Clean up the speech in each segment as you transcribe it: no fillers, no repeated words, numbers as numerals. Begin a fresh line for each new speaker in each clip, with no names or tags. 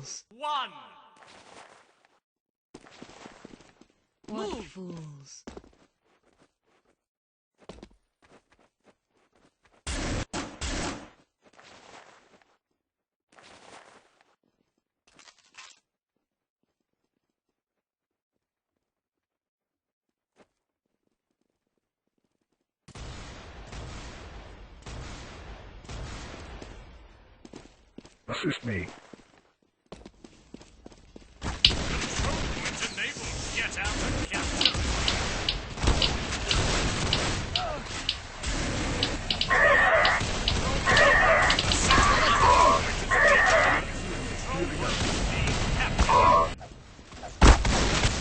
One.
What
Move.
fools.
Assist me.
Control point enabled. Get out and capture.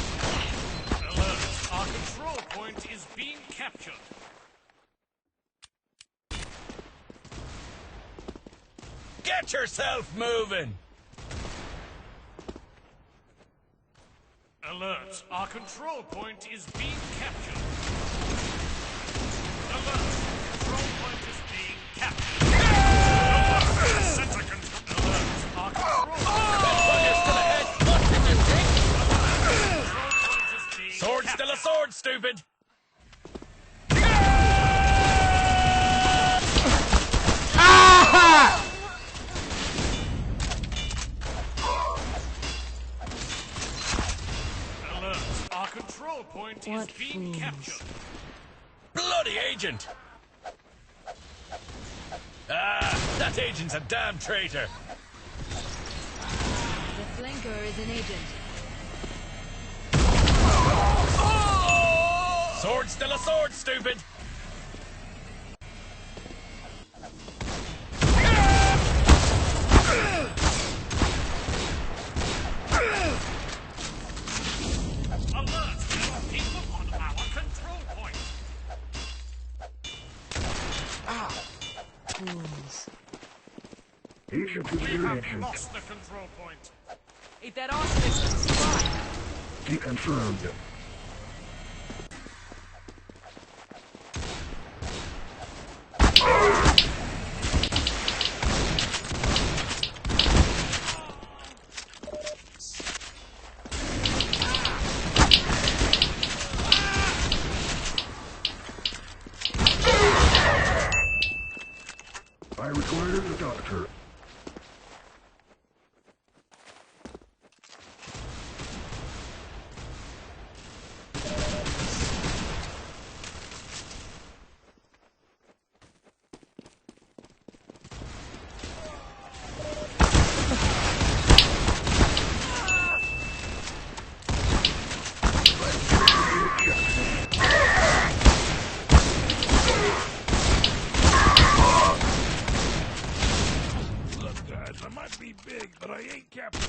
Alert! Our control point is being captured.
Get yourself moving!
Alert! Our control point is being captured. Alert! Control point is being captured. Alert! Center control. Alert! Our control point.
You're still ahead! What did you think?
Control point is being
Sword's
captured.
still a sword, stupid!
Alert! Our control point
What
is being
fools.
captured.
Bloody agent! Ah, that agent's a damn traitor!
The flanker is an agent.
Sword's still a sword, stupid!
Alert! There are people on our control point.
Fools.
Agent to
We
the
have
agent.
lost the control point.
If that arsonist is fine.
Deconfirmed. I require the doctor.
Look, guys, I might be big, but I ain't captain.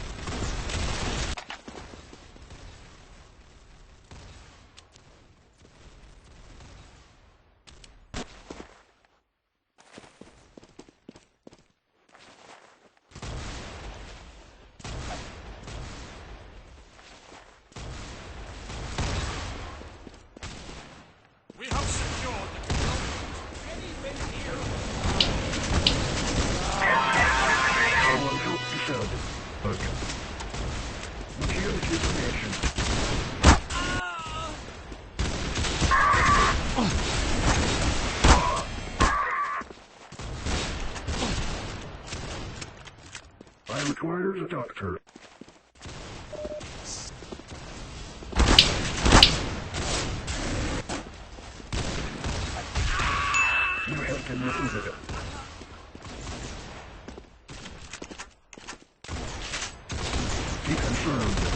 We have secured the control point. Anything here?
All help descended. Okay. Material information. I require the doctor. You have been recruited. Deconfirmed.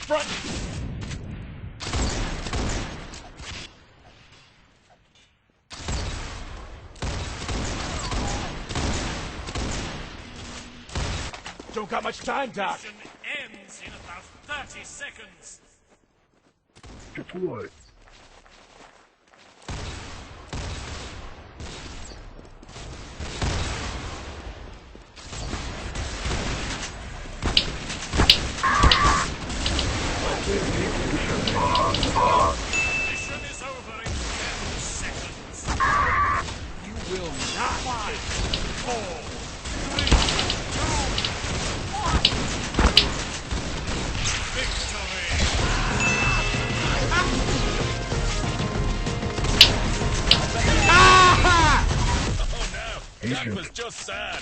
front! Don't got much time, Doc.
Mission ends in about 30 seconds.
Deploy.
Mission is over in 10 seconds.
You will not.
5, 4, 3, 2, 1. Victory!
Oh no, that
Agent.
was just sad.